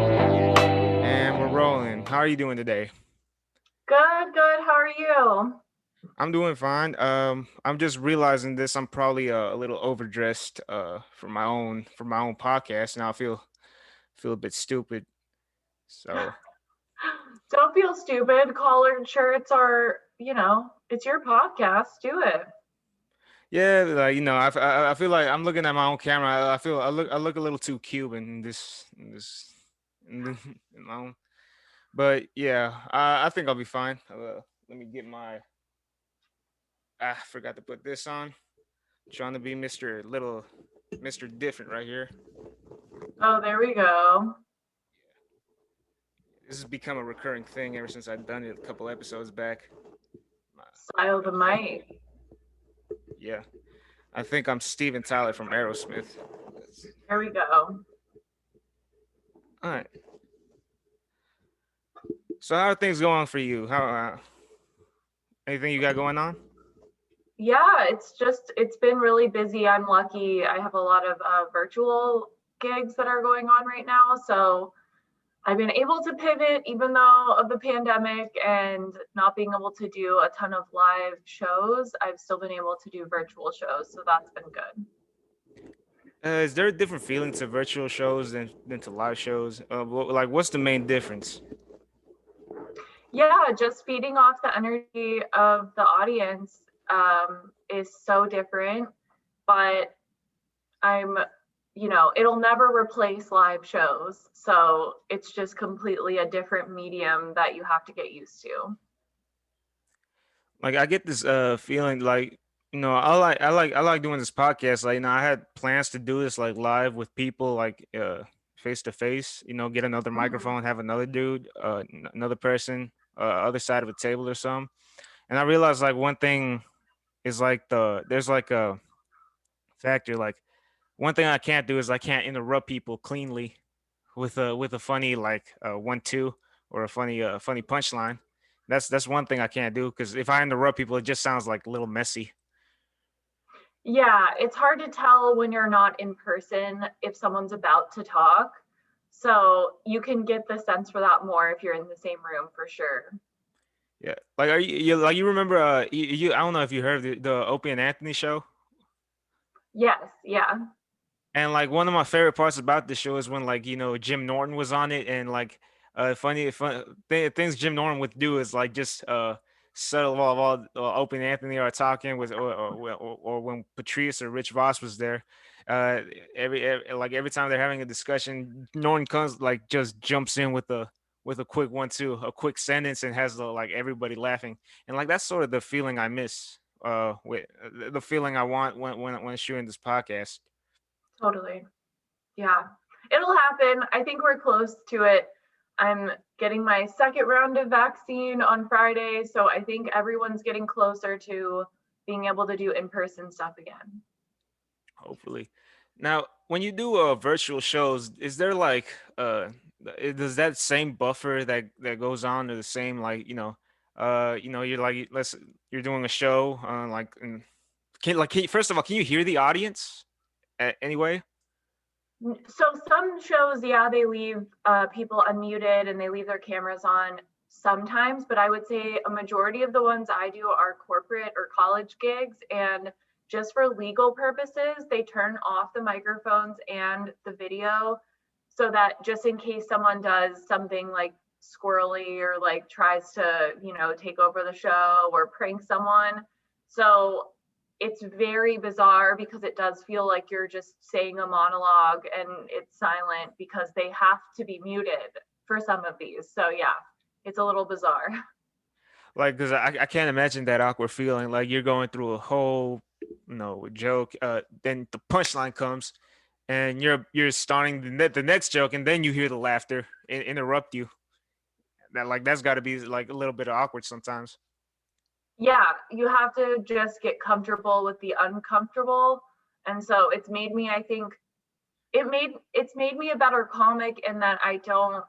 And we're rolling. How are you doing today? Good, good. How are you? I'm doing fine. I'm just realizing this. I'm probably a little overdressed for my own podcast. Now I feel a bit stupid. So Don't feel stupid. Collared shirts are, it's your podcast. Do it. yeah, like I feel like I'm looking at my own camera. I look a little too Cuban in my own. But yeah, I think I'll be fine. Let me get my. I forgot to put this on. Trying to be Mister Different right here. Oh, there we go. This has become a recurring thing ever since I've done it a couple episodes back. Uh, Style the mic. yeah, I think I'm Steven Tyler from Aerosmith. There we go. All right. So how are things going for you? How anything you got going on? Yeah, it's been really busy. I'm lucky. I have a lot of virtual gigs that are going on right now. So I've been able to pivot even though of the pandemic and not being able to do a ton of live shows. I've still been able to do virtual shows. So that's been good. Is there a different feeling to virtual shows than to live shows? Like, what's the main difference? Yeah, just feeding off the energy of the audience is so different, but I'm, it'll never replace live shows. So it's just completely a different medium that you have to get used to. Like, I get this feeling like I like doing this podcast. Like, I had plans to do this like live with people, like face to face. Get another Mhm. microphone, have another dude, another person, other side of a table or something. And I realized like one thing is like there's like a factor. Like, one thing I can't do is I can't interrupt people cleanly with a funny like 1-2 or a funny punchline. That's one thing I can't do because if I interrupt people, it just sounds like a little messy. Yeah, it's hard to tell when you're not in person if someone's about to talk. So you can get the sense for that more if you're in the same room for sure. Yeah, like you remember I don't know if you heard the Opie and Anthony show. Yes, yeah. And like one of my favorite parts about the show is when like Jim Norton was on it, and like things Jim Norton would do is like just settle while Opie and Anthony are talking with or when Patrice or Rich Voss was there. Uh, every time they're having a discussion, Norton comes like just jumps in with a quick 1-2, a quick sentence, and has like everybody laughing. And like that's sort of the feeling I miss with the feeling I want when shooting this podcast. Totally. Yeah. It'll happen. I think we're close to it. I'm getting my second round of vaccine on Friday, so I think everyone's getting closer to being able to do in-person stuff again. Hopefully. Now, when you do virtual shows, is there like does that same buffer that goes on, or the same like you're like let's you're doing a show like first of all, can you hear the audience anyway? So some shows, yeah, they leave people unmuted and they leave their cameras on sometimes, but I would say a majority of the ones I do are corporate or college gigs, and just for legal purposes, they turn off the microphones and the video so that just in case someone does something like squirrely or like tries to, take over the show or prank someone. So it's very bizarre because it does feel like you're just saying a monologue and it's silent because they have to be muted for some of these. So yeah, it's a little bizarre. Like, because I can't imagine that awkward feeling. Like you're going through a whole joke, then the punchline comes, and you're starting the next joke, and then you hear the laughter interrupt you. That's got to be like a little bit awkward sometimes. Yeah, you have to just get comfortable with the uncomfortable. And so it's made me a better comic in that I don't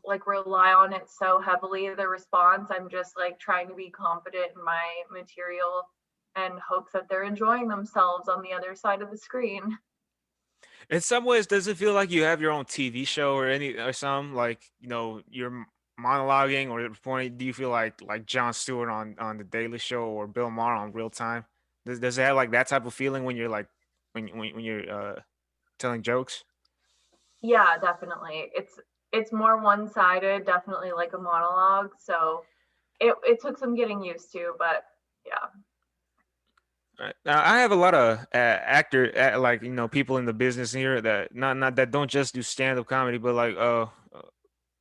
like rely on it so heavily, the response. I'm just like trying to be confident in my material and hopes that they're enjoying themselves on the other side of the screen. In some ways, does it feel like you have your own TV show or any or some like you're monologuing or point? Do you feel like Jon Stewart on the Daily Show or Bill Maher on Real Time? Does it have like that type of feeling when you're like when you're telling jokes? Yeah, definitely. It's more one-sided, definitely like a monologue. So it took some getting used to, but yeah. Right. Now, I have a lot of actor like people in the business here that not that don't just do stand up comedy, but like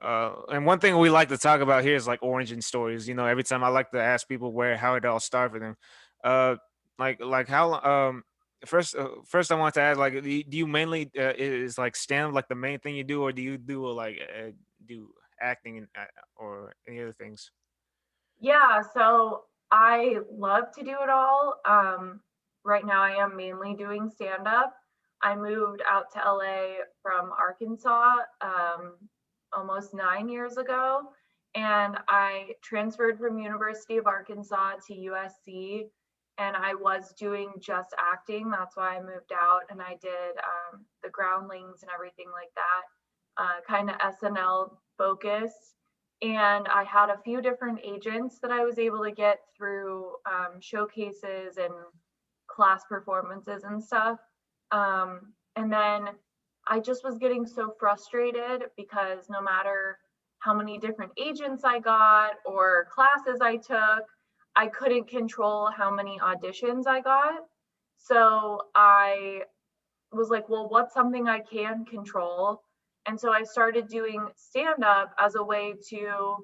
and one thing we like to talk about here is like origin stories. Every time I like to ask people where how it all started for them. Uh, like how first I want to ask like do you mainly is like stand up like the main thing you do, or do you do like do acting and, or any other things? Yeah, so I love to do it all. Right now I am mainly doing stand up. I moved out to LA from Arkansas almost 9 years ago, and I transferred from University of Arkansas to USC, and I was doing just acting. That's why I moved out, and I did the Groundlings and everything like that, kind of SNL focused, and I had a few different agents that I was able to get through showcases and class performances and stuff. And then I just was getting so frustrated because no matter how many different agents I got or classes I took, I couldn't control how many auditions I got. So I was like, well, what's something I can control? And so I started doing stand up as a way to,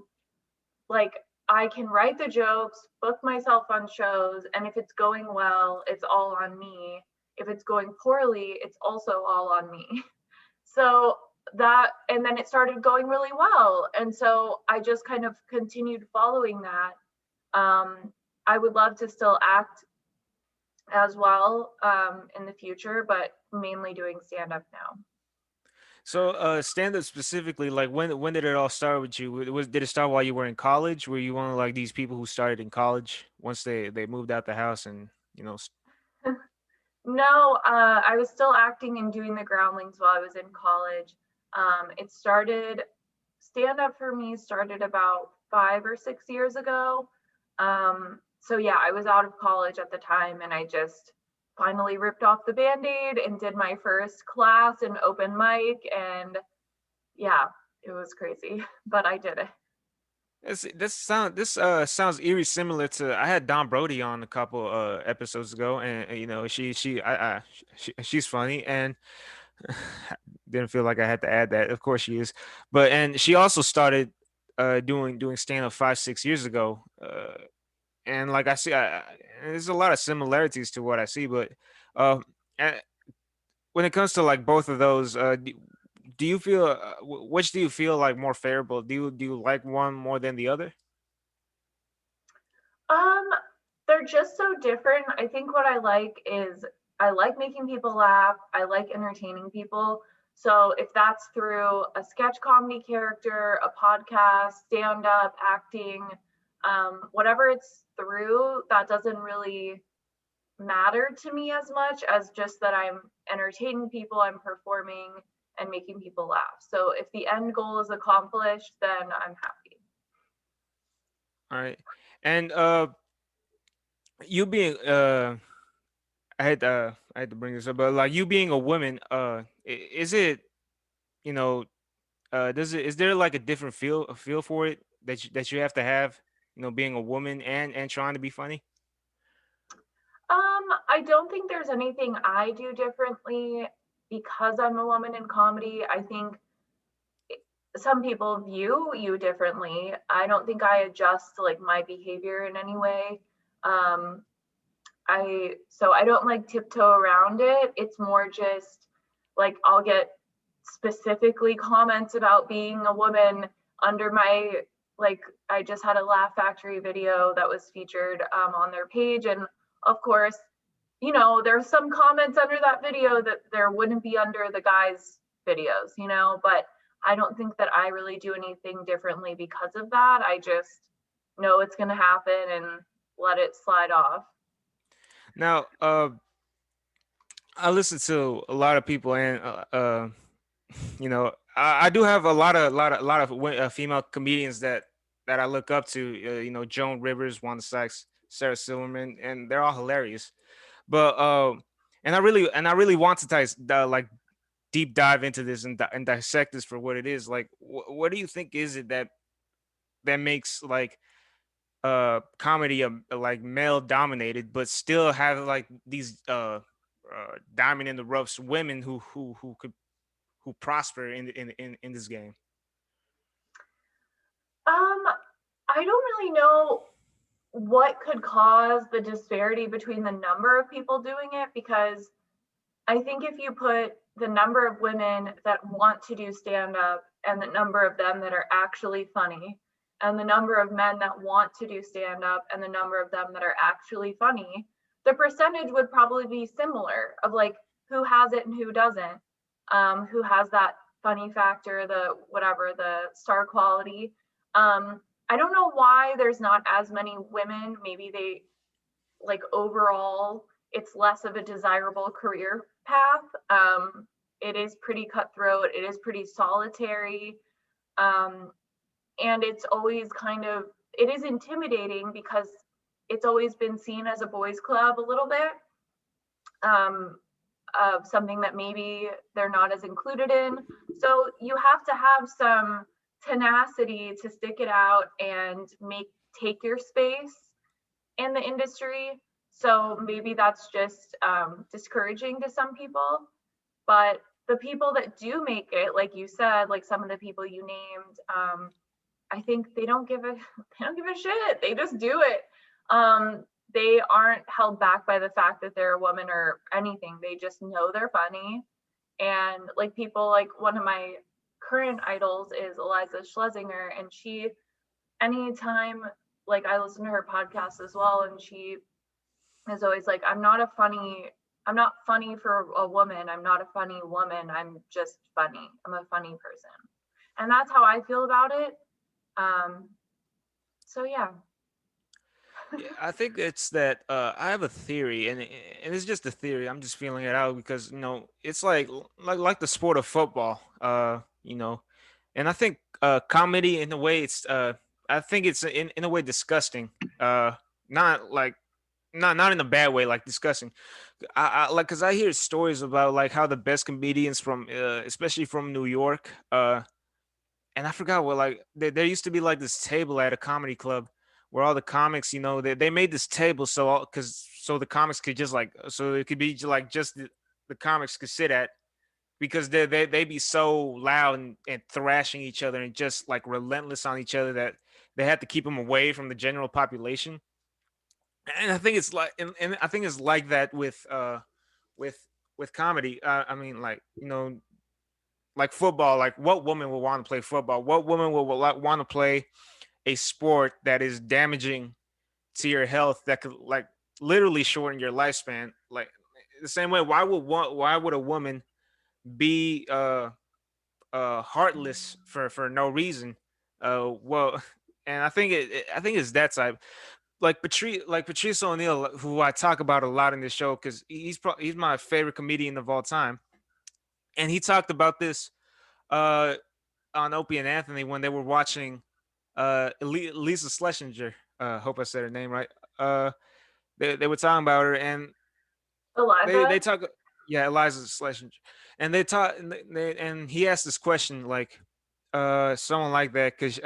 like, I can write the jokes, book myself on shows, and if it's going well, it's all on me. If it's going poorly, it's also all on me. So that, and then it started going really well. And so I just kind of continued following that. I would love to still act as well in the future, but mainly doing stand up now. So, stand up specifically, like when did it all start with you? Did it start while you were in college? Were you one of like these people who started in college once they moved out the house and No, I was still acting and doing the Groundlings while I was in college. It started, stand up for me started about 5 or 6 years ago. So yeah, I was out of college at the time, and I just finally ripped off the band-aid and did my first class and open mic, and yeah, it was crazy, but I did it. this sounds eerie similar to I had Don Brody on a couple episodes ago, and she's funny and didn't feel like I had to add that. Of course she is, but and she also started doing stand up 5 6 years ago. And like I see, there's a lot of similarities to what I see, but um, uh, when it comes to like both of those, do you feel which do you feel like more favorable? Do you like one more than the other? Um, they're just so different. I think what I like is I like making people laugh. I like entertaining people. So if that's through a sketch comedy character, a podcast, stand up, acting, whatever it's through, that doesn't really matter to me as much as just that I'm entertaining people, I'm performing and making people laugh. So if the end goal is accomplished, then I'm happy. All right, and you being I had to bring this up, but like you being a woman, is it you know does it is there like a different feel for it that you have to have, being a woman and trying to be funny? I don't think there's anything I do differently because I'm a woman in comedy. I think some people view you differently. I don't think I adjust like my behavior in any way. Um, I don't like tiptoe around it. It's more just like I'll get specifically comments about being a woman under my, like, I just had a Laugh Factory video that was featured on their page, and of course, there's some comments under that video that there wouldn't be under the guys' videos, but I don't think that I really do anything differently because of that. I just know it's going to happen and let it slide off. Now, I listen to a lot of people, and I do have a lot of female comedians that I look up to. Joan Rivers, Wanda Sykes, Sarah Silverman, and they're all hilarious. But and I really want to like deep dive into this and dissect this for what it is. Like, what do you think is it that makes like comedy like male dominated, but still have like these diamond in the roughs women who prosper in this game? Um, I don't really know what could cause the disparity between the number of people doing it, because I think if you put the number of women that want to do stand up and the number of them that are actually funny, and the number of men that want to do stand up and the number of them that are actually funny, the percentage would probably be similar of like who has it and who doesn't, who has that funny factor, the whatever, the star quality. I don't know why there's not as many women. Maybe they like overall it's less of a desirable career path. It is pretty cutthroat, it is pretty solitary, um, and it's always kind of, it is intimidating because it's always been seen as a boys club a little bit, um, of something that maybe they're not as included in. So you have to have some tenacity to stick it out and take your space in the industry. So maybe that's just discouraging to some people. But the people that do make it, like you said, like some of the people you named, I think they don't give a they don't give a shit. They just do it. They aren't held back by the fact that they're a woman or anything. They just know they're funny. And like people, like one of my current idols is Eliza Schlesinger, and she, anytime, like I listen to her podcast as well, and she is always like, I'm not funny for a woman, I'm not a funny woman, I'm just funny, I'm a funny person. And that's how I feel about it. um so yeah. Yeah, I think it's that I have a theory, and it's just a theory. I'm just feeling it out because it's like the sport of football. And I think comedy in a way I think it's in a way disgusting. Not like not in a bad way, like disgusting. I like because I hear stories about like how the best comedians from especially from New York, and I forgot what, like there used to be like this table at a comedy club where all the comics, they made this table so the comics could just like so it could be like just the comics could sit at, because they be so loud and thrashing each other and just like relentless on each other that they had to keep them away from the general population. And I think it's like and I think it's like that with with comedy. I mean, like, like football. Like, what woman would want to play football? What woman would want to play a sport that is damaging to your health, that could like literally shorten your lifespan? Like the same way, why would a woman be heartless for no reason? Well, and I think it's that type. Like Patrice O'Neill, who I talk about a lot in this show because he's my favorite comedian of all time, and he talked about this uh on Opie and Anthony when they were watching Lisa Schlesinger. Hope I said her name right. They were talking about her, and they Eliza. talk. Yeah, Eliza Schlesinger, and they talk, and he asked this question like, someone like that, because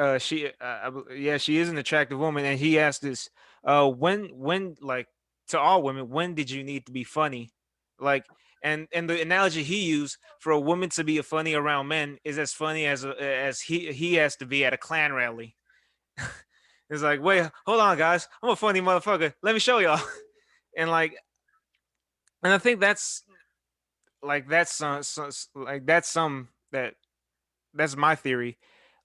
yeah, she is an attractive woman, and he asked this, when like, to all women, when did you need to be funny? Like, and the analogy he used for a woman to be a funny around men is as funny as he has to be at a Klan rally. It's like, wait, hold on, guys, I'm a funny motherfucker. Let me show y'all. And like, and I think that that's my theory.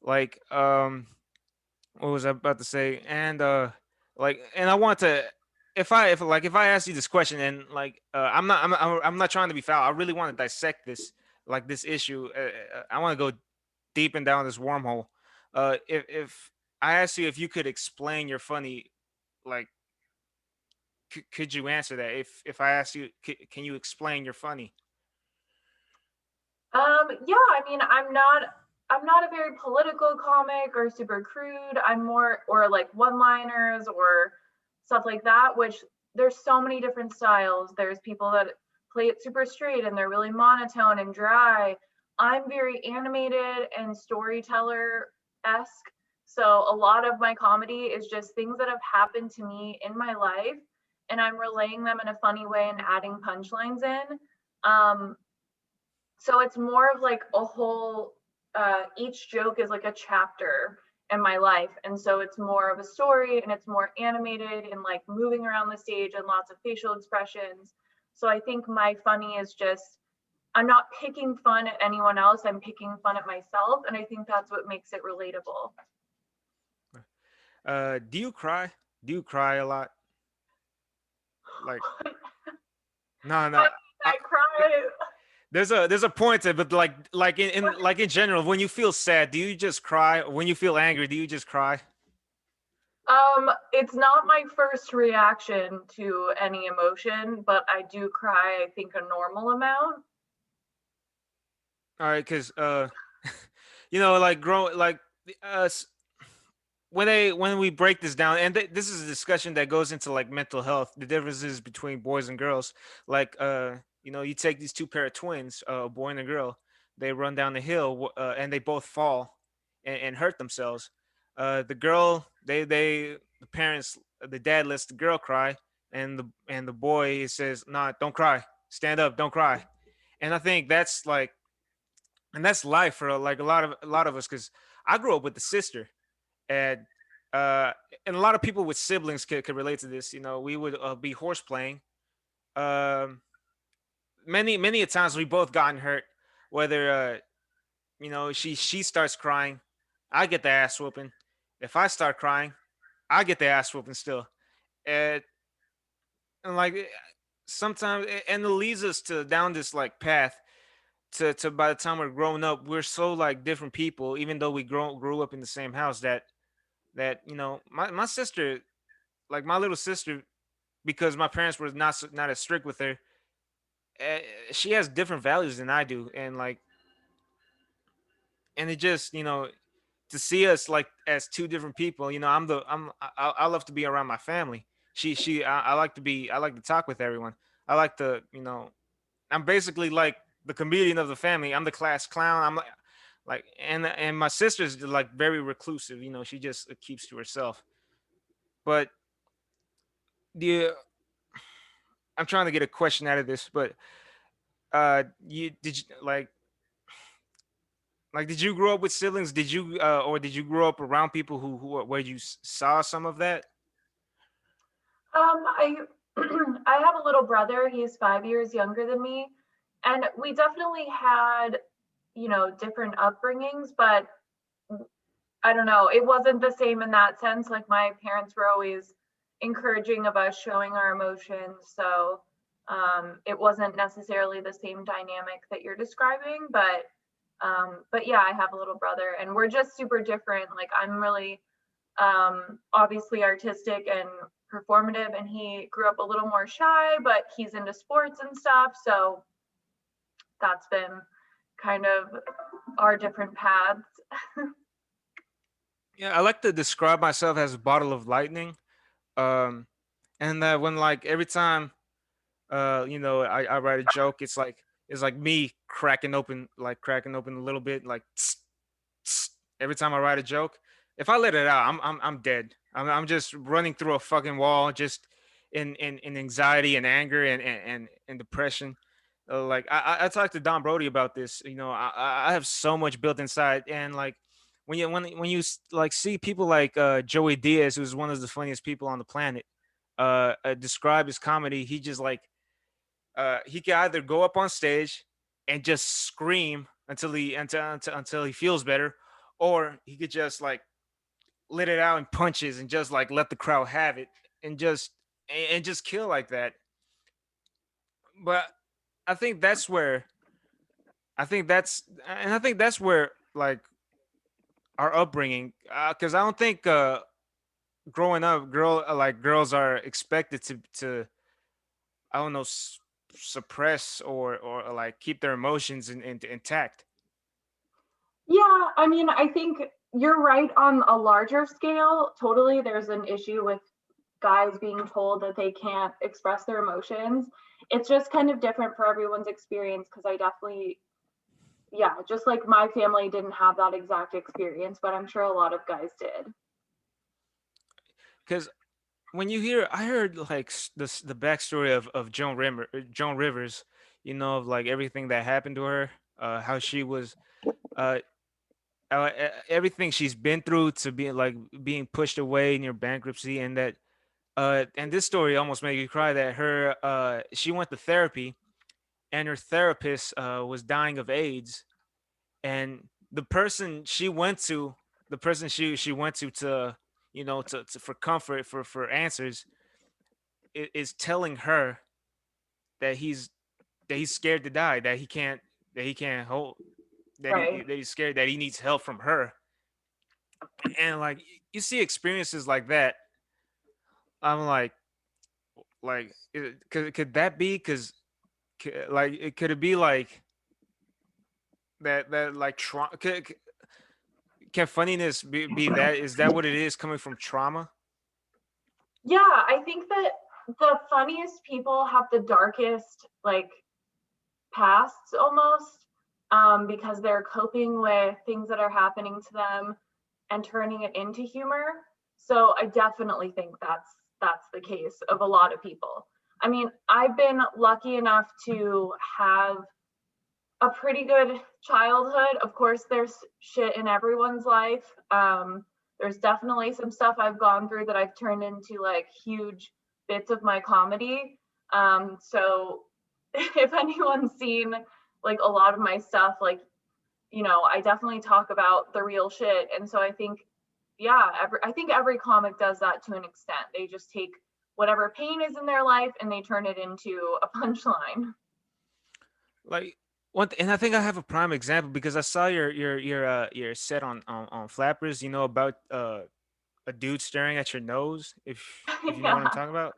Like, what was I about to say? And like, and I want to, if I ask you this question, and like, I'm not trying to be foul. I really want to dissect this, like, this issue. I want to go deep and down this wormhole. If I ask you if you could explain your funny, like, could you answer that if I ask you, can you explain your funny? Yeah, I mean, I'm not a very political comic or super crude. I'm more or like one-liners or stuff like that, which there's so many different styles. There's people that play it super straight and they're really monotone and dry. I'm very animated and storyteller-esque. So a lot of my comedy is just things that have happened to me in my life, and I'm relaying them in a funny way and adding punchlines in. Um, so it's more of like a whole each joke is like a chapter in my life, and so it's more of a story and it's more animated and like moving around the stage and lots of facial expressions. So I think my funny is just, I'm not picking fun at anyone else, I'm picking fun at myself, and I think that's what makes it relatable. Do you cry? Do you cry a lot? Like, no, I no. mean, I cry. There's a point to it, but like in like in general, when you feel sad, do you just cry? When you feel angry, do you just cry? It's not my first reaction to any emotion, but I do cry, I think, a normal amount. All right, because you know, like grow like us when we break this down, and this is a discussion that goes into like mental health, the differences between boys and girls. Like you know, you take these two pair of twins, a boy and a girl, they run down the hill, and they both fall and hurt themselves. The girl, the parents, the dad lets the girl cry, and the boy he says, "Nah, don't cry, stand up, don't cry." And I think that's like, and that's life for like a lot of us, because I grew up with the sister, and uh and a lot of people with siblings could relate to this. You know, we would be horse playing. um many a times we both gotten hurt, whether you know, she starts crying, I get the ass whooping. If I start crying, I get the ass whooping still. And, and like sometimes, and it leads us to down this like path to by the time we're grown up, we're so like different people, even though we grew up in the same house, that you know, my sister, like my little sister, because my parents were not as strict with her. uh, she has different values than I do, and like, and it just, you know, to see us like as two different people. You know, I love to be around my family. I like to be, I like to talk with everyone. I like to, you know, I'm basically like the comedian of the family. I'm the class clown. I'm like, and my sister's like very reclusive. You know, she just keeps to herself. But the I'm trying to get a question out of this, but you did you like did you grow up with siblings? Did you or did you grow up around people where you saw some of that? I I have a little brother. He's 5 years younger than me, and we definitely had, you know, different upbringings, but I don't know, it wasn't the same in that sense. Like my parents were always encouraging of us showing our emotions, so it wasn't necessarily the same dynamic that you're describing, but yeah, I have a little brother, and we're just super different. Like I'm really obviously artistic and performative, and he grew up a little more shy, but he's into sports and stuff, so that's been kind of our different paths. Yeah, I like to describe myself as a bottle of lightning. Um, and when like every time you know, I write a joke, it's like me cracking open a little bit, like every time I write a joke. If I let it out, I'm dead. I'm just running through a fucking wall, just in anxiety and anger and depression. Like I talked to Don Brody about this. You know, I have so much built inside, and like when you like see people like Joey Diaz, who's one of the funniest people on the planet, describe his comedy. He just like he can either go up on stage and just scream until he feels better, or he could just like let it out in punches and just like let the crowd have it, and just kill like that. But I think that's where I think that's where like our upbringing, because I don't think growing up, girls are expected to I don't know, suppress or like keep their emotions intact. Yeah, I mean, I think you're right on a larger scale. Totally, there's an issue with guys being told that they can't express their emotions. It's just kind of different for everyone's experience because I definitely, yeah, just like my family didn't have that exact experience, but I'm sure a lot of guys did. Because when you hear, I heard like the backstory of Joan Rivers, you know, of like everything that happened to her, how she was, uh, everything she's been through to be like being pushed away near bankruptcy, and that, and this story almost made you cry. That her, she went to therapy, and her therapist, was dying of AIDS, and the person she went to, the person she went to, you know, to for comfort, for answers, is telling her that he's scared to die, that he can't hold, Right. that he's scared, that he needs help from her. And like you see experiences like that, I'm like could that be? Because like could it be like that like trauma? Can funniness be that? Is that what it is, coming from trauma? Yeah, I think that the funniest people have the darkest, like, pasts almost, because they're coping with things that are happening to them and turning it into humor. So I definitely think that's the case of a lot of people. I mean, I've been lucky enough to have a pretty good childhood. Of course, there's shit in everyone's life. There's definitely some stuff I've gone through that I've turned into like huge bits of my comedy. So if anyone's seen like a lot of my stuff, like, I definitely talk about the real shit. And so I think, yeah, I think every comic does that to an extent. They just take whatever pain is in their life and they turn it into a punchline. Like and I think I have a prime example, because I saw your set on Flappers, you know, about a dude staring at your nose, if you know what I'm Yeah, talking about.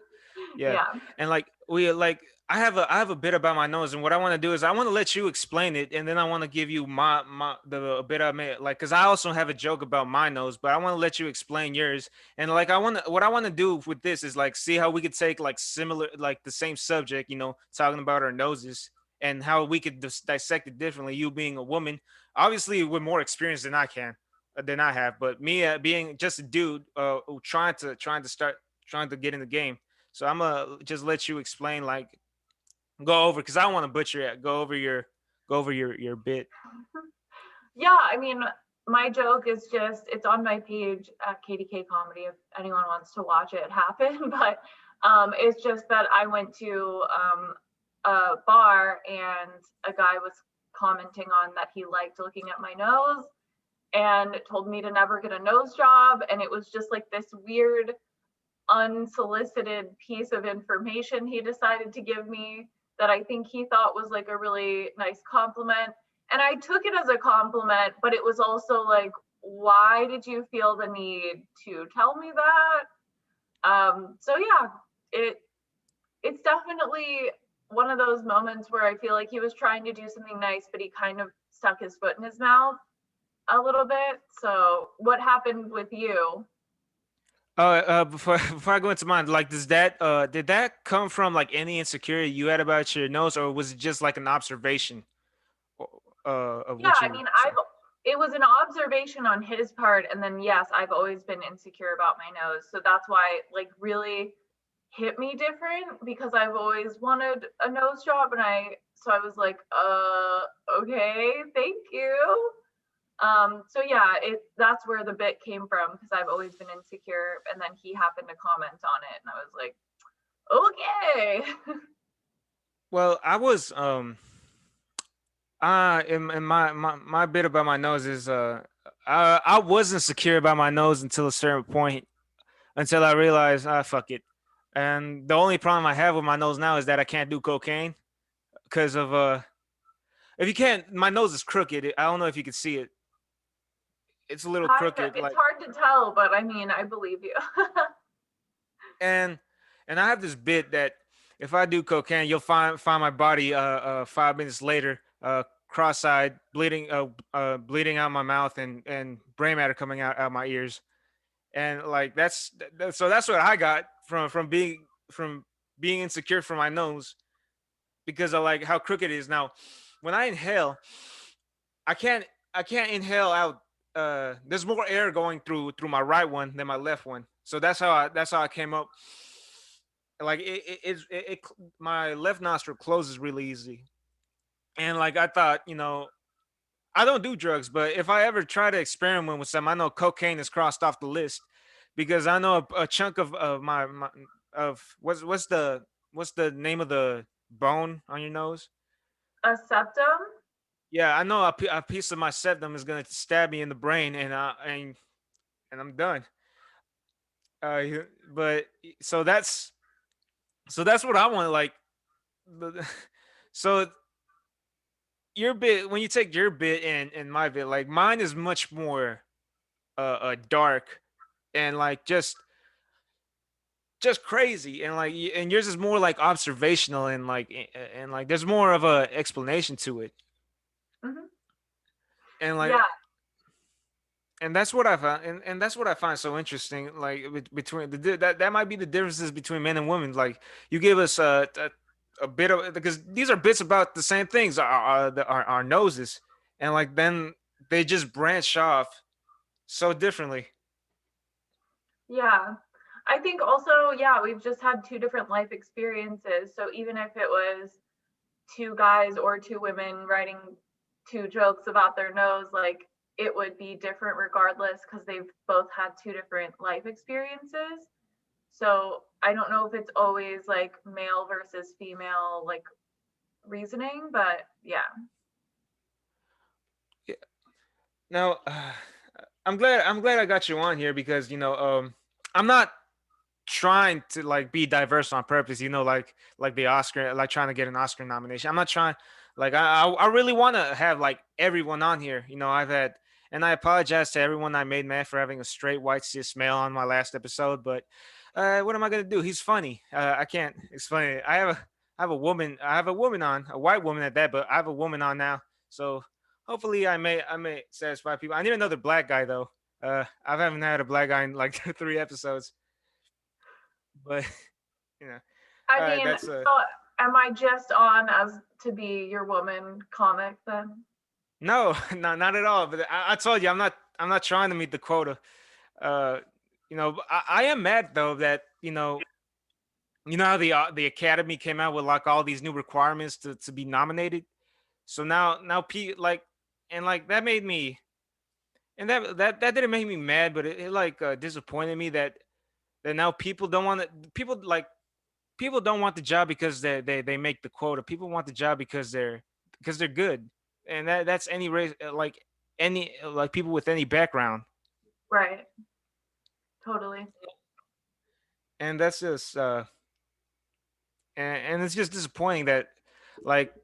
Yeah. yeah. And like we like I have a bit about my nose, and what I want to do is I want to let you explain it, and then I want to give you my the bit I made, like, cuz I also have a joke about my nose, but I want to let you explain yours. And like what I want to do with this is like see how we could take like similar, like the same subject, you know, talking about our noses, and how we could dissect it differently, you being a woman, obviously with more experience than I have, but me, being just a dude, trying to get in the game. So I'm gonna just let you explain, like, go over, because I don't want to butcher it. Go over your bit. Yeah, I mean, my joke is just it's on my page at KDK Comedy if anyone wants to watch it happen. But it's just that I went to a bar and a guy was commenting on that he liked looking at my nose and told me to never get a nose job. And it was just like this weird, unsolicited piece of information he decided to give me that I think he thought was like a really nice compliment. And I took it as a compliment, but it was also like, why did you feel the need to tell me that? So yeah, it it's definitely one of those moments where I feel like he was trying to do something nice, but he kind of stuck his foot in his mouth a little bit. So what happened with you? Before before I go into mine, like, does that did that come from like any insecurity you had about your nose, or was it just like an observation, of Yeah, what I you mean, saw? it was an observation on his part, and then yes, I've always been insecure about my nose, so that's why it, like, really hit me different because I've always wanted a nose job, and I was like, okay, thank you. So yeah, that's where the bit came from because I've always been insecure, and then he happened to comment on it, and I was like, okay. Well, I was in my bit about my nose is I wasn't secure about my nose until a certain point, until I realized, fuck it. And the only problem I have with my nose now is that I can't do cocaine because of if you can't, my nose is crooked. I don't know if you can see it. it's a little Kind of. crooked. It's Like, hard to tell, but I mean, I believe you. and I have this bit that if I do cocaine, you'll find my body 5 minutes later, cross-eyed, bleeding out my mouth, and brain matter coming out my ears. And like so that's what I got from being insecure for my nose, because of like how crooked it is now. When I inhale, I can't inhale out. There's more air going through my right one than my left one, so that's how I came up. Like my left nostril closes really easy, and like I thought, I don't do drugs, but if I ever try to experiment with some, I know cocaine is crossed off the list, because I know a chunk of my of what's the name of the bone on your nose? A septum? Yeah, I know a piece of my septum is gonna stab me in the brain, and I'm done. But so that's what I want. Like, the- so your bit, when you take your bit and my bit, like mine is much more dark, and like just crazy, and like and yours is more like observational, and like there's more of a explanation to it, Hmm. and like Yeah. and that's what I found, and that's what I find so interesting. Like between that might be the differences between men and women. Like you give us a bit of, because these are bits about the same things, our noses, and like then they just branch off so differently. Yeah. I think also, yeah, we've just had two different life experiences. So even if it was two guys or two women writing two jokes about their nose, like it would be different regardless because they've both had two different life experiences. So I don't know if it's always like male versus female like reasoning, but yeah. Yeah. Now, I'm glad I got you on here, because I'm not trying to like be diverse on purpose, like the Oscar, like trying to get an Oscar nomination. I'm not trying, like I really want to have like everyone on here. I've had, and I apologize to everyone I made mad for having a straight white cis male on my last episode, but what am I gonna do? He's funny. I can't explain it. I have a woman on, a white woman at that, but I have a woman on now. So hopefully I may satisfy people. I need another black guy though. I haven't had a black guy in like 3 episodes, but you know, I all right, mean, that's so am I just on as to be your woman comic then? no, not at all. But I told you, I'm not trying to meet the quota. Uh, I am mad though that how the Academy came out with like all these new requirements to be nominated. So now like, and like that made me, and that didn't make me mad, but it like disappointed me that now people don't want the job because they make the quota. People want the job because they're good, and that's any race, like any like people with any background, Right. Totally. and that's just and it's just disappointing that, like,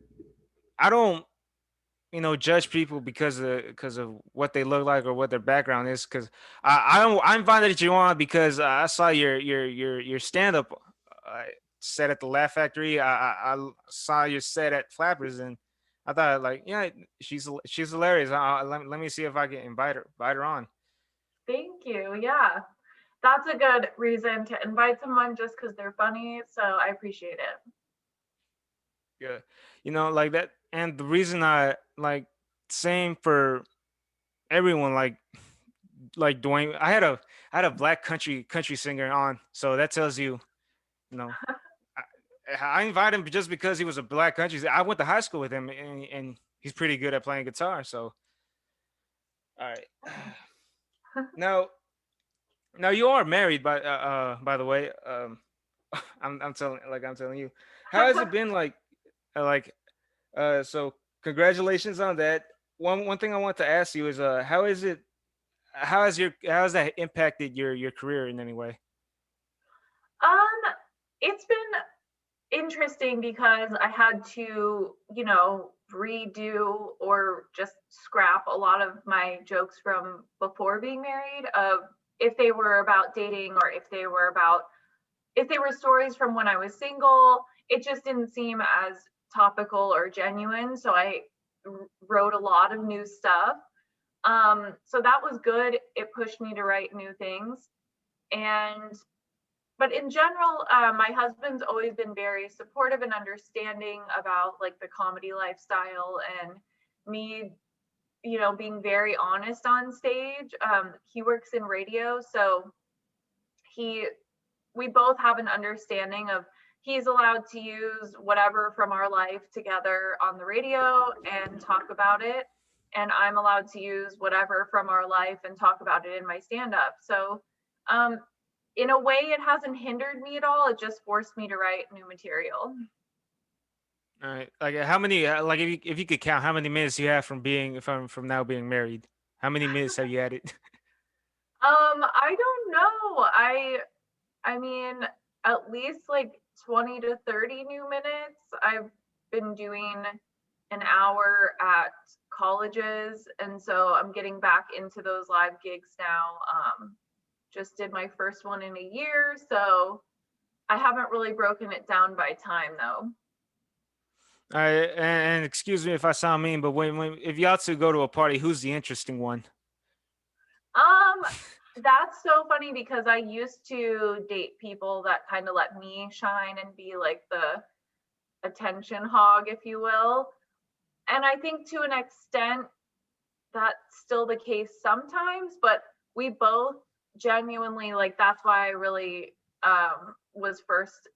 I don't judge people because of what they look like or what their background is, because I invited you on because I saw your stand up set at the Laugh Factory. I saw your set at Flappers, and I thought, like, yeah, she's hilarious. Let me see if I can invite her on. Thank you. Yeah. That's a good reason to invite someone just because they're funny. So I appreciate it. Yeah, like that. And the reason I like, same for everyone, like Dwayne. I had a black country singer on, so that tells you, you know. I invited him just because he was a black country. I went to high school with him, and he's pretty good at playing guitar. So, all right. Now, you are married, by the way. I'm telling you, how has it been, like so congratulations on that. One thing I want to ask you is how is it, how has that impacted your career in any way? It's been interesting because I had to, redo or just scrap a lot of my jokes from before being married, of if they were about dating or if they were stories from when I was single. It just didn't seem as topical or genuine, so I wrote a lot of new stuff. So that was good. It pushed me to write new things. And but in general, my husband's always been very supportive and understanding about like the comedy lifestyle and me, being very honest on stage. He works in radio, so he we both have an understanding of he's allowed to use whatever from our life together on the radio and talk about it, and I'm allowed to use whatever from our life and talk about it in my stand up. So um, in a way, it hasn't hindered me at all. It just forced me to write new material. All right. Like how many? Like if you could count how many minutes you have from now being married, how many minutes have you added? I don't know. I mean, at least like 20 to 30 new minutes. I've been doing an hour at colleges, and so I'm getting back into those live gigs now. Just did my first one in a year, so I haven't really broken it down by time though. All right, and excuse me if I sound mean, but when if y'all two go to a party, who's the interesting one? Um, that's so funny because I used to date people that kind of let me shine and be like the attention hog, if you will. And I think to an extent that's still the case sometimes, but we both genuinely, like, that's why I really was first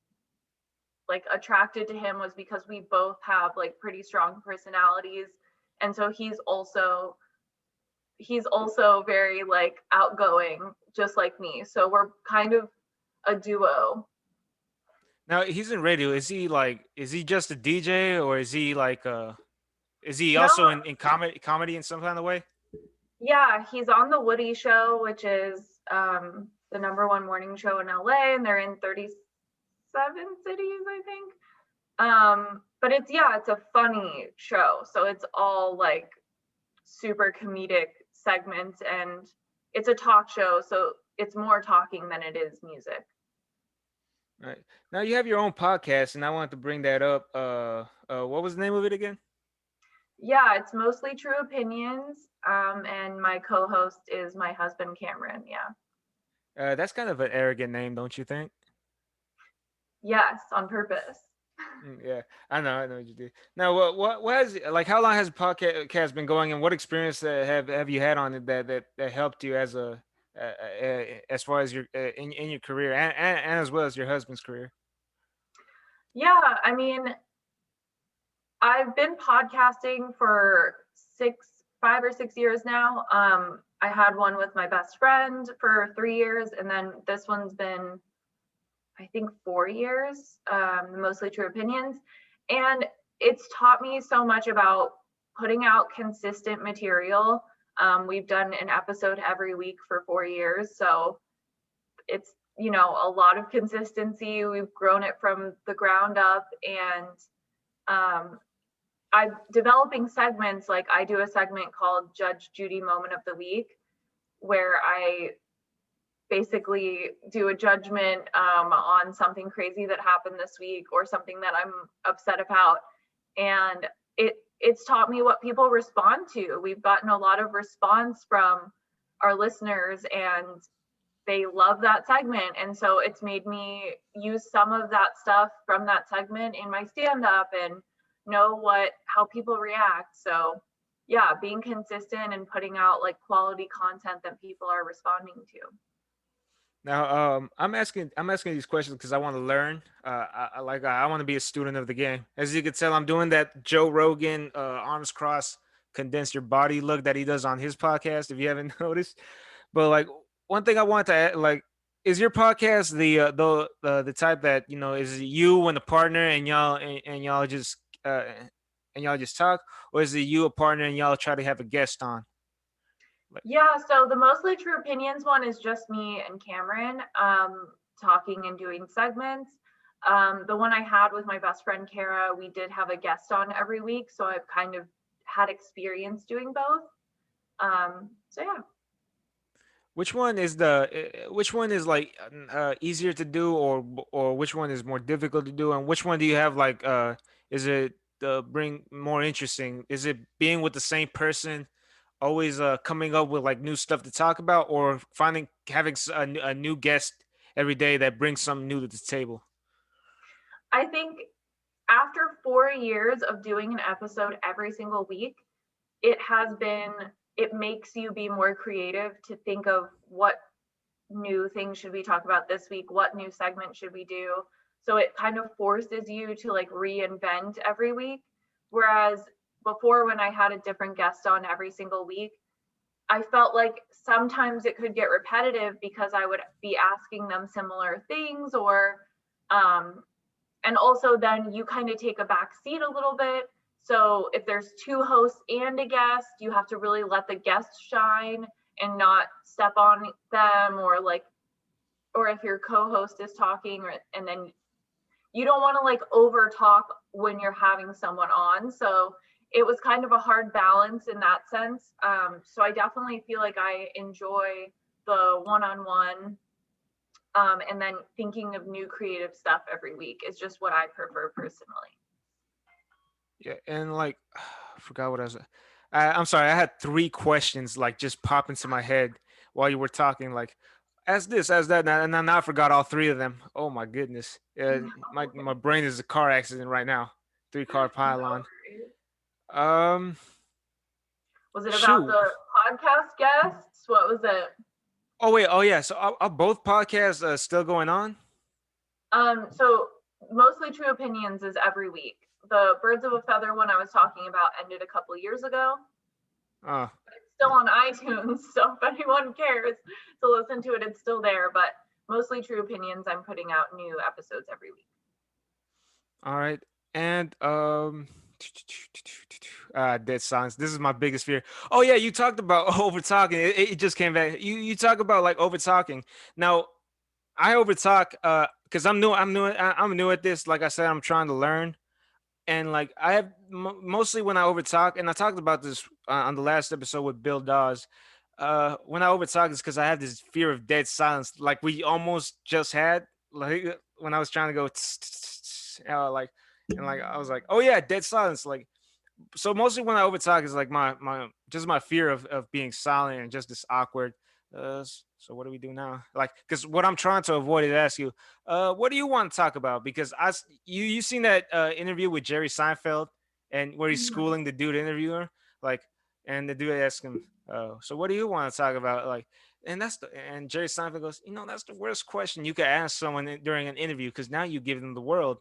like attracted to him, was because we both have like pretty strong personalities. And so he's also very like outgoing, just like me. So we're kind of a duo. Now he's in radio. Is he just a DJ or is he is he No, also in comedy in some kind of way? yeah, he's on the Woody Show, which is the number one morning show in LA, and they're in 37 cities, I think. But it's a funny show. So it's all like super comedic segments, and it's a talk show, so it's more talking than it is music. Right. Now you have your own podcast, and I wanted to bring that up. What was the name of it again? Yeah, it's mostly true opinions. And my co-host is my husband Cameron. Yeah. That's kind of an arrogant name, don't you think? Yes, on purpose. Yeah, I know what you do. Now, what has like how long has the podcast been going, and what experience have you had on it that helped you as far as your in your career and as well as your husband's career? Yeah, I mean, I've been podcasting for 5 or 6 years now. I had one with my best friend for 3 years, and then this one's been, I think, 4 years, mostly true opinions. And it's taught me so much about putting out consistent material. We've done an episode every week for 4 years. So it's, a lot of consistency. We've grown it from the ground up. And I'm developing segments. Like, I do a segment called Judge Judy Moment of the Week, where I basically do a judgment on something crazy that happened this week or something that I'm upset about. And it's taught me what people respond to. We've gotten a lot of response from our listeners, and they love that segment. And so it's made me use some of that stuff from that segment in my stand-up and know how people react. So yeah, being consistent and putting out like quality content that people are responding to. Now, I'm asking these questions because I want to learn. I want to be a student of the game. As you can tell, I'm doing that Joe Rogan arms cross condense your body look that he does on his podcast. If you haven't noticed, but like one thing I want to add, like, is your podcast the type that is it you and a partner and uh, y'all just talk, or is it you a partner and y'all try to have a guest on? Like, Yeah, so the Mostly True Opinions one is just me and Cameron talking and doing segments. The one I had with my best friend Kara, we did have a guest on every week, so I've kind of had experience doing both. So yeah. Which one is like easier to do, or which one is more difficult to do, and which one do you have like is it bring more interesting? Is it being with the same person, always coming up with like new stuff to talk about, or finding having a new guest every day that brings something new to the table? I think after 4 years of doing an episode every single week, it has been, it makes you be more creative to think of what new things should we talk about this week? What new segment should we do? So it kind of forces you to like reinvent every week. Whereas before, when I had a different guest on every single week, I felt like sometimes it could get repetitive because I would be asking them similar things, or and also then you kind of take a back seat a little bit. So if there's two hosts and a guest, you have to really let the guest shine and not step on them, or like, or if your co-host is talking, or and then you don't want to like over talk when you're having someone on. So it was kind of a hard balance in that sense. So I definitely feel like I enjoy the one-on-one, and then thinking of new creative stuff every week is just what I prefer personally. Yeah, and like I forgot what I was. I'm sorry, I had three questions like just pop into my head while you were talking. Like, as this, as that, and now I forgot all three of them. Oh my goodness, my brain is a car accident right now. Three-car No pylon. worries. Um, Was it about shoot. the podcast guests? What was it? Oh wait, oh yeah. So are both podcasts still going on? So Mostly True Opinions is every week. The Birds of a Feather one I was talking about ended a couple years ago. Uh, It's still on iTunes, so if anyone cares to listen to it, it's still there. But Mostly True Opinions, I'm putting out new episodes every week. all right, and dead silence. This is my biggest fear. Oh yeah, you talked about over talking. It just came back. You talk about like over talking. Now I overtalk because I'm new at this. Like I said, I'm trying to learn, and like I have mostly when I overtalk, and I talked about this on the last episode with Bill Dawes. When I overtalk is because I have this fear of dead silence, like we almost just had, like when I was trying to go, like, and like I was like, oh yeah, dead silence, like. So mostly when I overtalk is like my just my fear of being silent and just this awkward. So what do we do now? Like, because what I'm trying to avoid is ask you, what do you want to talk about? Because you seen that interview with Jerry Seinfeld, and where he's Mhm. schooling the dude interviewer, like, and the dude asked him, so what do you want to talk about? Like, and Jerry Seinfeld goes, that's the worst question you could ask someone during an interview, because now you give them the world,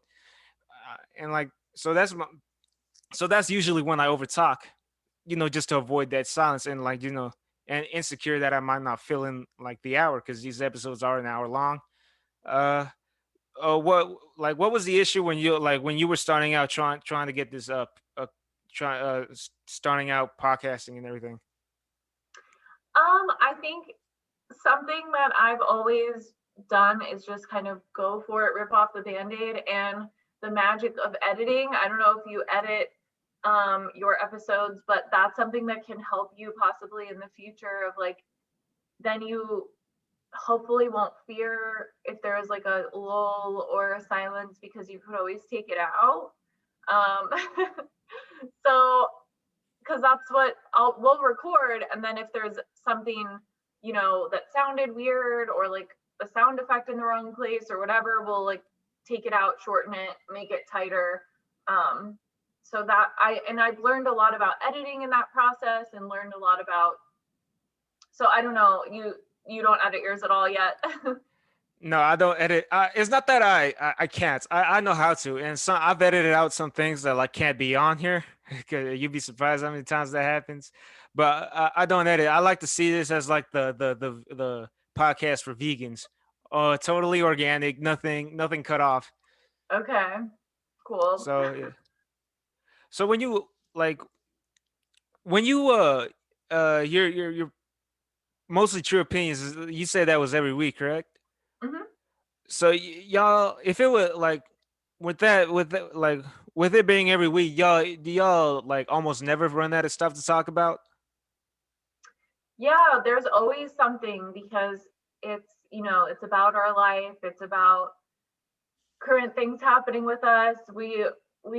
and like, so that's usually when I overtalk, just to avoid that silence, and like, and insecure that I might not fill in like the hour because these episodes are an hour long. Uh, what was the issue when you were starting out trying to get this up, starting out podcasting and everything? I think something that I've always done is just kind of go for it, rip off the band-aid, and the magic of editing. I don't know if you edit your episodes, but that's something that can help you possibly in the future of like, then you hopefully won't fear if there is like a lull or a silence, because you could always take it out. Um, so because that's what we'll record, and then if there's something that sounded weird, or like a sound effect in the wrong place or whatever, we'll like take it out, shorten it, make it tighter. So that I've learned a lot about editing in that process, and learned a lot about, so I don't know, you don't edit yours at all yet? No, I don't edit. It's not that I can't. I know how to, and some I've edited out some things that like can't be on here. 'Cause you'd be surprised how many times that happens. But I don't edit. I like to see this as like the podcast for vegans. Totally organic, nothing cut off. Okay, cool. So yeah. So when you like when you your mostly true opinions, you say that was every week, correct? Hmm. So y'all, if it was like with it being every week, y'all do y'all like almost never run out of stuff to talk about? Yeah, there's always something because it's about our life. It's about current things happening with us. We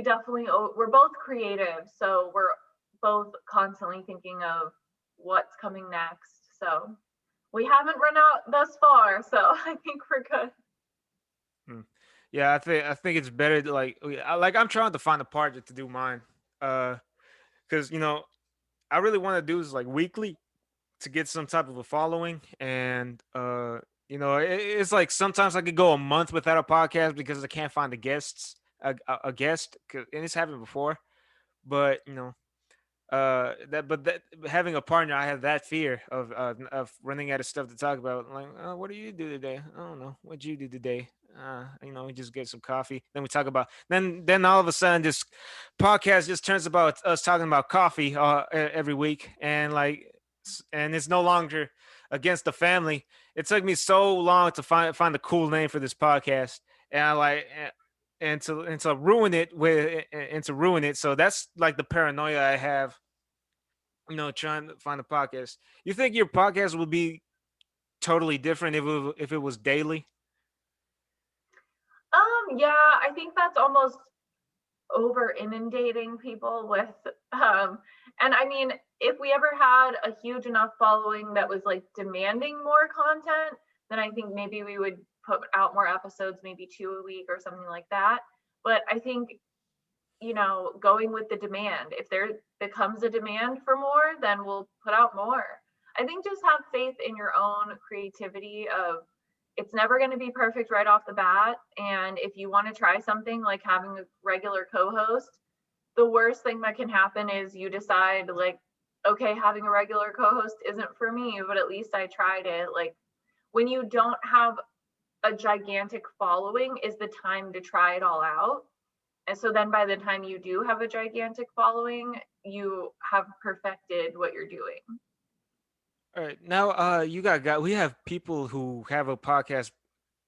definitely we're both creative, so we're both constantly thinking of what's coming next. So we haven't run out thus far, so I think we're good. Hmm. Yeah, I think it's better to like I'm trying to find a partner to do mine. Because I really want to do is like weekly to get some type of a following, and it's like sometimes I could go a month without a podcast because I can't find a guest, and it's happened before. But that having a partner, I have that fear of running out of stuff to talk about. Like, what do you do today? I don't know. What'd you do today? We just get some coffee. Then we talk about. Then all of a sudden, this podcast just turns about us talking about coffee every week, and and it's no longer against the family. It took me so long to find a cool name for this podcast, and I like. And to ruin it and to ruin it, so that's like the paranoia I have, trying to find a podcast. You think your podcast would be totally different if it was daily? Yeah, I think that's almost over inundating people with and I mean, if we ever had a huge enough following that was like demanding more content, then I think maybe we would put out more episodes, maybe 2 a week or something like that. But I think, going with the demand, if there becomes a demand for more, then we'll put out more. I think just have faith in your own creativity of it's never going to be perfect right off the bat. And if you want to try something like having a regular co-host, the worst thing that can happen is you decide like, okay, having a regular co-host isn't for me, but at least I tried it. Like when you don't have a gigantic following is the time to try it all out. And so then by the time you do have a gigantic following, you have perfected what you're doing. All right, now we have people who have a podcast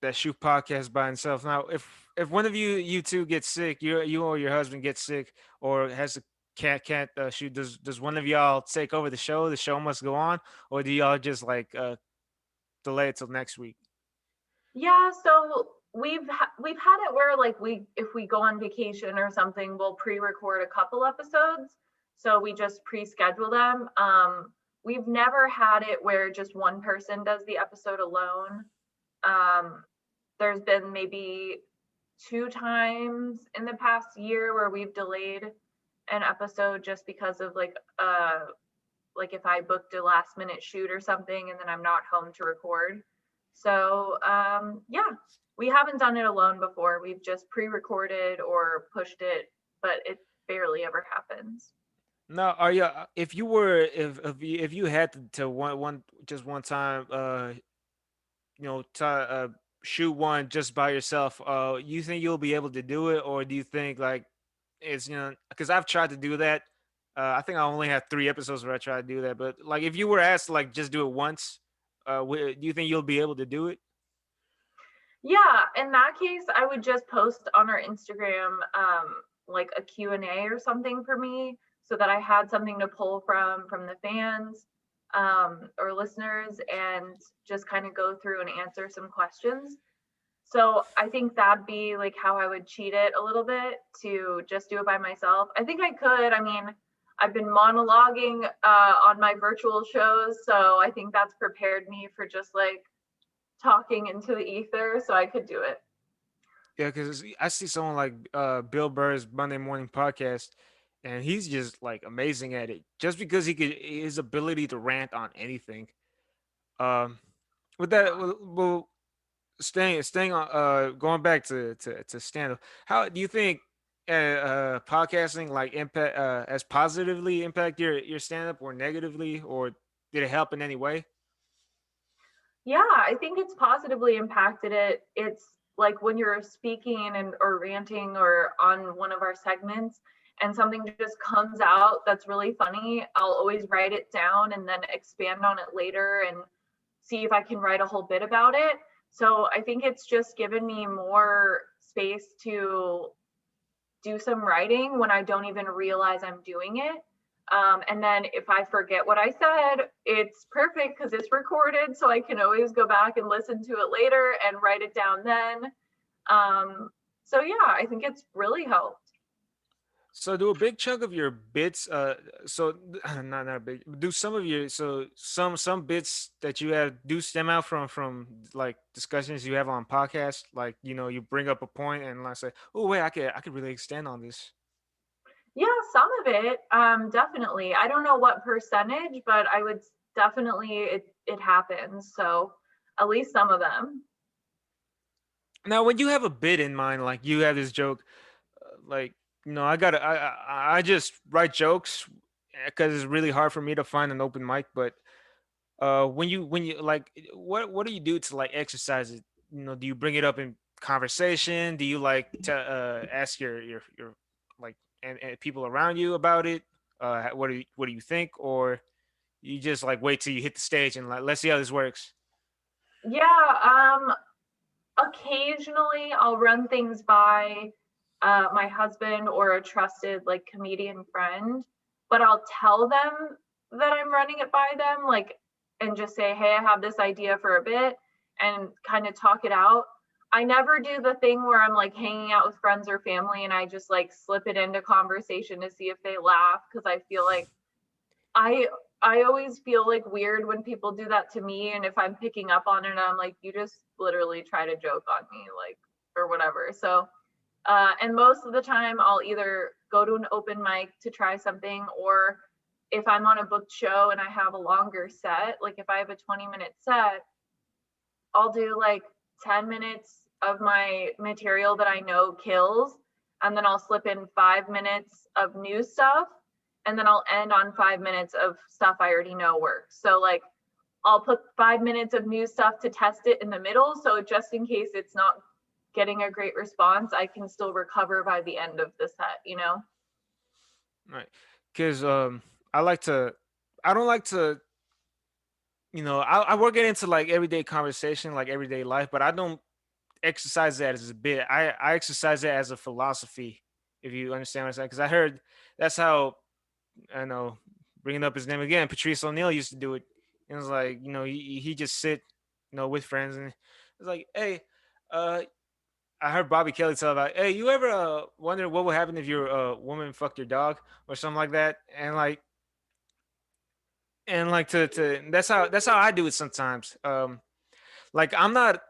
that shoot podcasts by himself. Now, if one of you two get sick, you or your husband gets sick, or has a can't shoot, does one of y'all take over the show? The show must go on, or do y'all just delay it till next week? Yeah, so we've had it where like we if we go on vacation or something, we'll pre-record a couple episodes. So we just pre-schedule them. We've never had it where just one person does the episode alone. Um, there's been maybe 2 times in the past year where we've delayed an episode just because of like if I booked a last minute shoot or something and then I'm not home to record. So yeah, we haven't done it alone before. We've just pre-recorded or pushed it, but it barely ever happens. No, are you? If you were, if you had to one time, shoot one just by yourself, you think you'll be able to do it, or do you think like it's because I've tried to do that. I think I only had 3 episodes where I tried to do that, but like if you were asked to like just do it once, do you think you'll be able to do it? Yeah, in that case, I would just post on our Instagram like a Q&A or something for me so that I had something to pull from the fans or listeners and just kind of go through and answer some questions. So I think that'd be like how I would cheat it a little bit to just do it by myself. I think I could. I mean, I've been monologuing on my virtual shows, so I think that's prepared me for just like talking into the ether, so I could do it. Yeah, because I see someone like Bill Burr's Monday Morning Podcast, and he's just like amazing at it. Just because his ability to rant on anything. Um, with that, well, staying on, going back to stand up. How do you think podcasting like impact has positively impact your stand up, or negatively, or did it help in any way? Yeah, I think it's positively impacted it. It's like when you're speaking and or ranting or on one of our segments and something just comes out that's really funny, I'll always write it down and then expand on it later and see if I can write a whole bit about it. So I think it's just given me more space to do some writing when I don't even realize I'm doing it. And then if I forget what I said, it's perfect because it's recorded. So I can always go back and listen to it later and write it down then. So yeah, I think it's really helped. So do a big chunk of your bits not a big, do some of your, so some bits that you have do stem out from like discussions you have on podcasts, like you bring up a point and like say, oh wait, I could really extend on this. Yeah, some of it, definitely. I don't know what percentage, but I would definitely it happens. So at least some of them. Now when you have a bit in mind, like you have this joke, like I just write jokes because it's really hard for me to find an open mic. But when you like, what do you do to like exercise it? Do you bring it up in conversation? Do you like to ask your like and people around you about it? What do you think? Or you just like wait till you hit the stage and like, let's see how this works? Yeah, occasionally I'll run things by my husband or a trusted like comedian friend, but I'll tell them that I'm running it by them, like, and just say, hey, I have this idea for a bit and kind of talk it out. I never do the thing where I'm like hanging out with friends or family and I just like slip it into conversation to see if they laugh because I feel like I I always feel like weird when people do that to me, and if I'm picking up on it, I'm like, you just literally try to joke on me, like, or whatever. So, and most of the time, I'll either go to an open mic to try something, or if I'm on a booked show and I have a longer set, like if I have a 20-minute set, I'll do like 10 minutes of my material that I know kills, and then I'll slip in 5 minutes of new stuff, and then I'll end on 5 minutes of stuff I already know works. So like I'll put 5 minutes of new stuff to test it in the middle. So just in case it's not getting a great response, I can still recover by the end of the set, you know? Right. Because I like to, I don't like to, I work it into like everyday conversation, like everyday life, but I don't exercise that as a bit. I exercise it as a philosophy, if you understand what I'm saying. Because I heard that's how, I know, bringing up his name again, Patrice O'Neill used to do it. And it was like, he just sit, with friends, and it's like, hey, uh, I heard Bobby Kelly tell about, hey, you ever wonder what would happen if your woman fucked your dog or something like that, and like to that's how I do it sometimes. Like I'm not,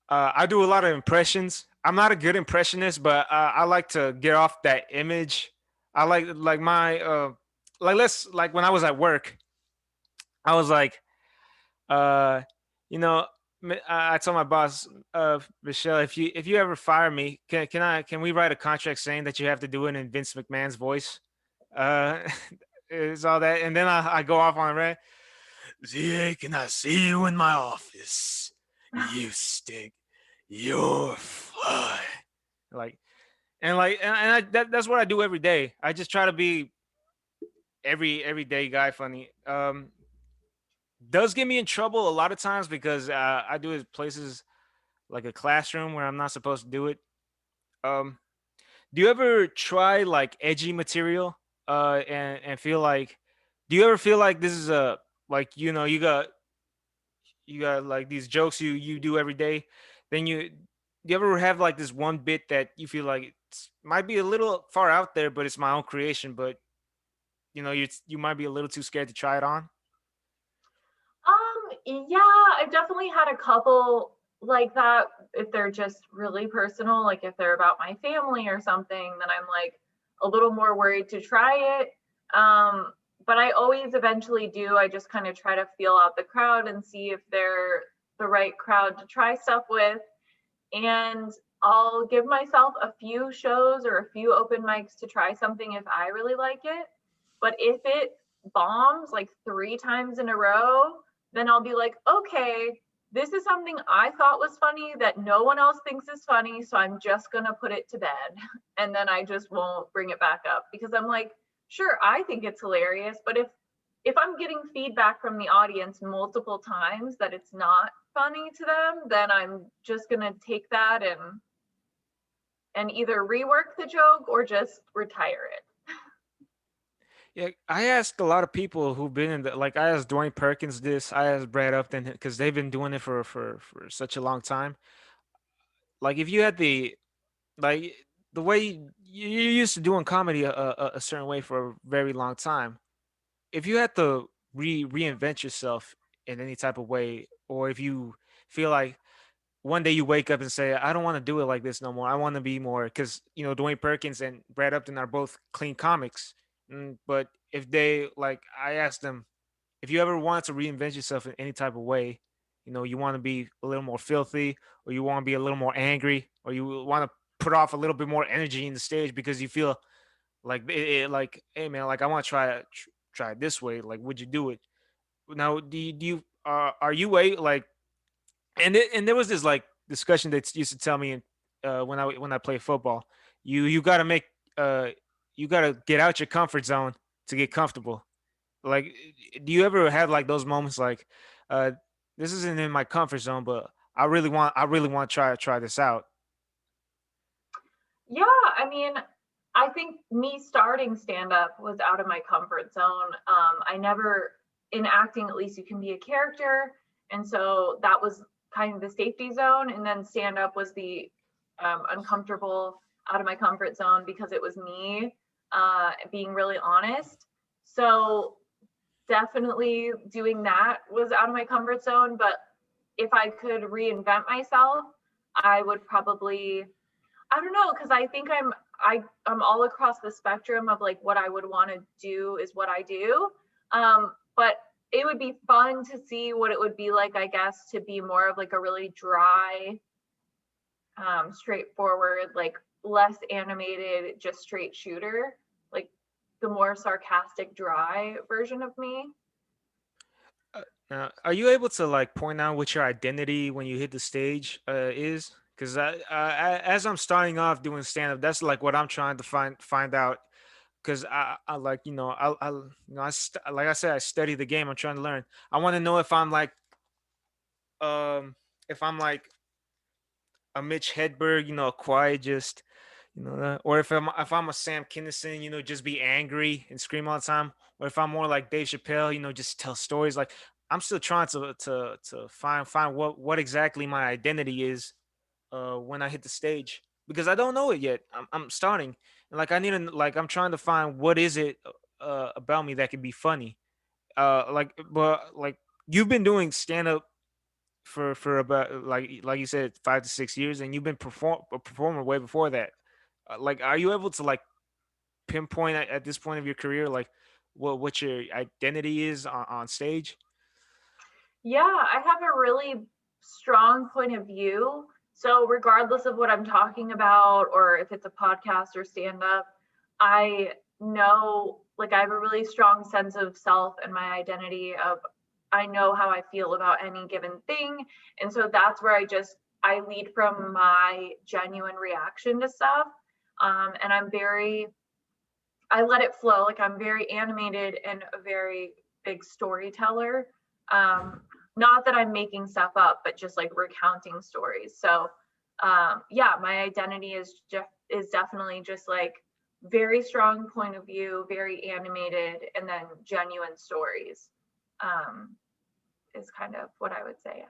I do a lot of impressions. I'm not a good impressionist, but I like to get off that image. I like my like let's like when I was at work, I was like, uh, you know, I told my boss, Michelle, if you ever fire me, can we write a contract saying that you have to do it in Vince McMahon's voice? Uh, is all that, and then I go off on a rant. ZA, can I see you in my office? You stink. You're fly. Like that's what I do every day. I just try to be everyday guy funny. Does get me in trouble a lot of times because I do it places like a classroom where I'm not supposed to do it. Um, do you ever try like edgy material and feel like, do you ever feel like this is a, like, you got like these jokes you do every day, then you ever have like this one bit that you feel like it's might be a little far out there, but it's my own creation, but you might be a little too scared to try it on? Yeah, I've definitely had a couple like that. If they're just really personal, like if they're about my family or something, then I'm like a little more worried to try it. But I always eventually do. I just kind of try to feel out the crowd and see if they're the right crowd to try stuff with. And I'll give myself a few shows or a few open mics to try something if I really like it. But if it bombs like 3 times in a row, then I'll be like, okay, this is something I thought was funny that no one else thinks is funny. So I'm just going to put it to bed. And then I just won't bring it back up because I'm like, sure, I think it's hilarious. But if I'm getting feedback from the audience multiple times that it's not funny to them, then I'm just gonna take that and either rework the joke or just retire it. Yeah, I asked a lot of people who've been in the like I asked Dwayne Perkins this, I asked Brad Upton because they've been doing it for such a long time. Like if you had the like the way you're used to doing comedy a certain way for a very long time. If you had to reinvent yourself in any type of way, or if you feel like one day you wake up and say, I don't want to do it like this no more. I want to be more because Dwayne Perkins and Brad Upton are both clean comics. But if they like, I asked them if you ever want to reinvent yourself in any type of way, you want to be a little more filthy, or you want to be a little more angry, or you want to put off a little bit more energy in the stage because you feel like like, hey man, like I want to try it this way. Like, would you do it? Now, do you are you like and there was this like discussion that used to tell me when I play football, you got to make uh you got to get out your comfort zone to get comfortable. Like, do you ever have like those moments like, uh, this isn't in my comfort zone, but I really want to try this out. Yeah, I mean, I think me starting stand up was out of my comfort zone. I never, in acting, at least you can be a character. And so that was kind of the safety zone. And then stand up was the uncomfortable, out of my comfort zone because it was me being really honest. So definitely doing that was out of my comfort zone. But if I could reinvent myself, I would probably, I don't know, because I think I'm all across the spectrum of like what I would want to do is what I do. But it would be fun to see what it would be like, I guess, to be more of like a really dry, straightforward, like less animated, just straight shooter, like the more sarcastic, dry version of me. Now, are you able to like point out what your identity when you hit the stage is? Because as I'm starting off doing stand up, that's like what I'm trying to find out. Because I like like I said, I study the game. I'm trying to learn. I want to know if I'm like a Mitch Hedberg, a quiet, just or if I'm a Sam Kinison, just be angry and scream all the time, or if I'm more like Dave Chappelle, just tell stories. Like, I'm still trying to find what exactly my identity is when I hit the stage, because I don't know it yet. I'm starting, and like I need to like I'm trying to find what is it about me that can be funny. But like you've been doing stand up for about like you said 5 to 6 years, and you've been a performer way before that. Like, are you able to like pinpoint at this point of your career like what your identity is on stage? Yeah, I have a really strong point of view. So, regardless of what I'm talking about, or if it's a podcast or stand up, I know, like, I have a really strong sense of self and my identity of I know how I feel about any given thing. And so that's where I lead from my genuine reaction to stuff. And I let it flow. Like, I'm very animated and a very big storyteller. Um, Not that I'm making stuff up, but just like recounting stories. So, yeah, my identity is definitely just like very strong point of view, very animated, and then genuine stories. Um, is kind of what I would say.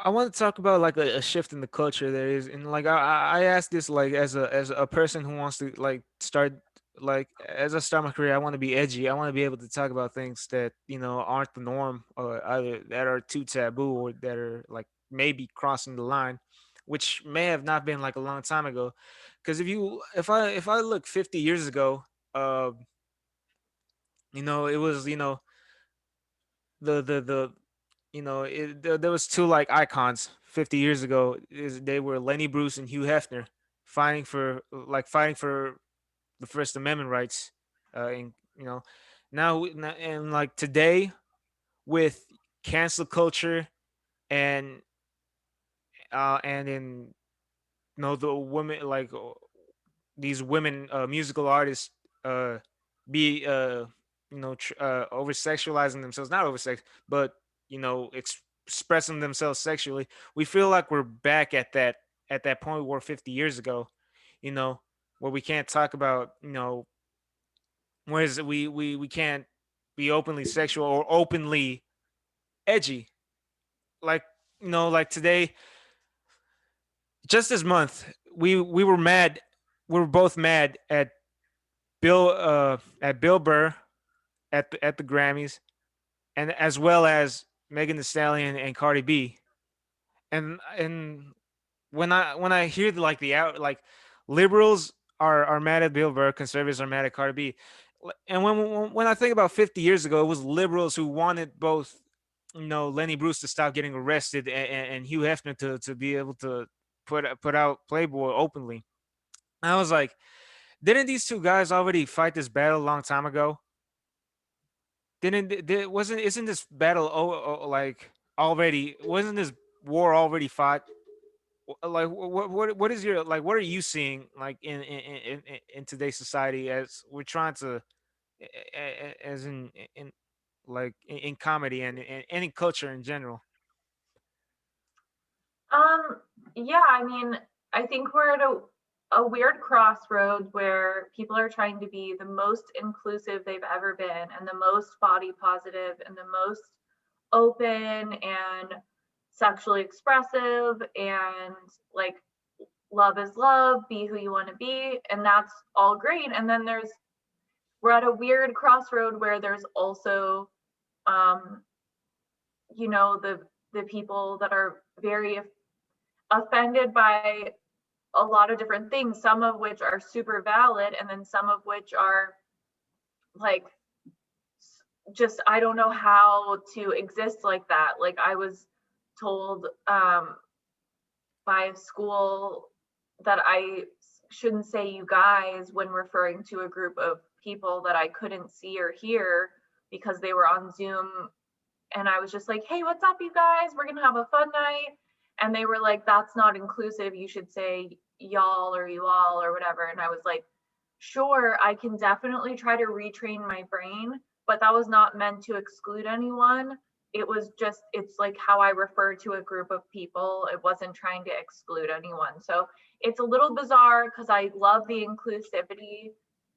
I want to talk about like a shift in the culture there is, and like I ask this like as a person who wants to like start, like as I start my career, I want to be edgy. I want to be able to talk about things that aren't the norm, or either that are too taboo, or that are like maybe crossing the line, which may have not been like a long time ago. Because if I look 50 years ago, uh, it was the there was two like icons 50 years ago. They were Lenny Bruce and Hugh Hefner fighting for the First Amendment rights. And and like today, with cancel culture, and and in the women, like these women musical artists be over sexualizing themselves, not over sex, but expressing themselves sexually. We feel like we're back at that point we were 50 years ago, you know, where we can't talk about, whereas we can't be openly sexual or openly edgy. Like, like today, just this month, we were mad. We were both mad at Bill Burr at the Grammys, and as well as Megan Thee Stallion and Cardi B. And when I hear like the out like liberals are mad at Bill Burr, conservatives are mad at Cardi B, and when I think about 50 years ago, it was liberals who wanted both, Lenny Bruce to stop getting arrested, and Hugh Hefner to be able to put out Playboy openly. And I was like, didn't these two guys already fight this battle a long time ago? Wasn't isn't this battle like already wasn't this war already fought? Like what is your like what are you seeing like in today's society as we're trying to as in like in comedy and any culture in general? Um, yeah, I mean, I think we're at a weird crossroads where people are trying to be the most inclusive they've ever been and the most body positive and the most open and sexually expressive and like love is love, be who you want to be, and that's all great. And then we're at a weird crossroad where there's also um, the people that are very offended by a lot of different things, some of which are super valid, and then some of which are like just I don't know how to exist like that. Like I was told by a school that I shouldn't say you guys when referring to a group of people that I couldn't see or hear because they were on Zoom. And I was just like, hey, what's up, you guys? We're going to have a fun night. And they were like, that's not inclusive. You should say y'all or you all or whatever. And I was like, sure, I can definitely try to retrain my brain, but that was not meant to exclude anyone. It was just, it's like how I refer to a group of people. It wasn't trying to exclude anyone. So it's a little bizarre because I love the inclusivity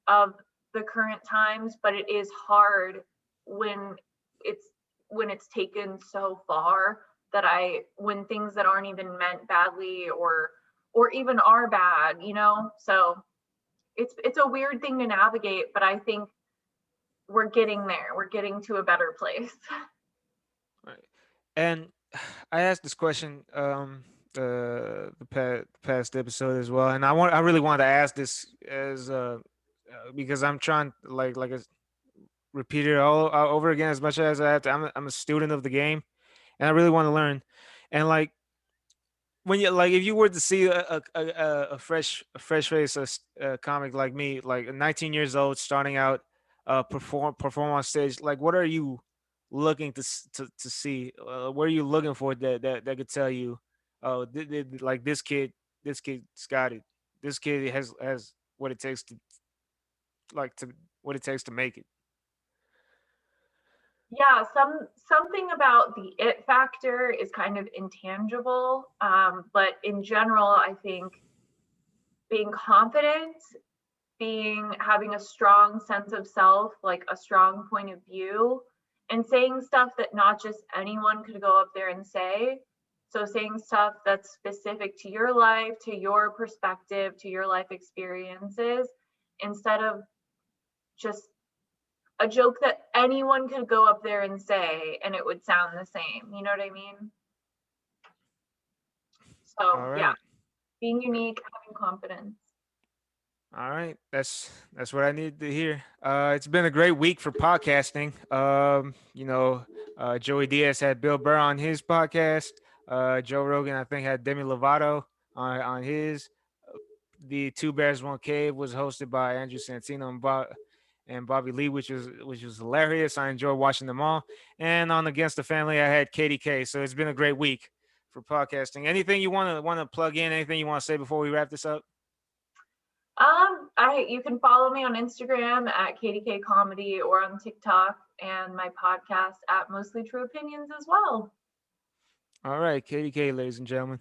of the current times, but it is hard when it's taken so far that when things that aren't even meant badly or even are bad, so it's a weird thing to navigate, but I think we're getting there. We're getting to a better place. Right. And I asked this question past episode as well, and I really wanted to ask this as because I'm trying like I repeat it all over again as much as I have to. I'm a student of the game, and I really want to learn. And like when you like if you were to see a fresh face comic like me, like 19 years old, starting out, perform on stage, like what are you looking to see? What are you looking for that could tell you, oh, like this kid's got it. This kid has what it takes to like to what it takes to make it. Yeah, something about the it factor is kind of intangible, but in general, I think being confident, having a strong sense of self, like a strong point of view, and saying stuff that not just anyone could go up there and say. So saying stuff that's specific to your life, to your perspective, to your life experiences, instead of just a joke that anyone could go up there and say and it would sound the same. You know what I mean? All So yeah, right. being unique, having confidence. All right, that's what I needed to hear. It's been a great week for podcasting. Joey Diaz had Bill Burr on his podcast. Joe Rogan, I think, had Demi Lovato on his. The Two Bears One Cave was hosted by Andrew Santino and Bobby Lee, which was hilarious. I enjoyed watching them all. And on Against the Family, I had Katie K. So it's been a great week for podcasting. Anything you want to plug in? Anything you want to say before we wrap this up? you can follow me on Instagram at KDK Comedy or on TikTok, and my podcast at Mostly True Opinions as well. All right, KDK, ladies and gentlemen.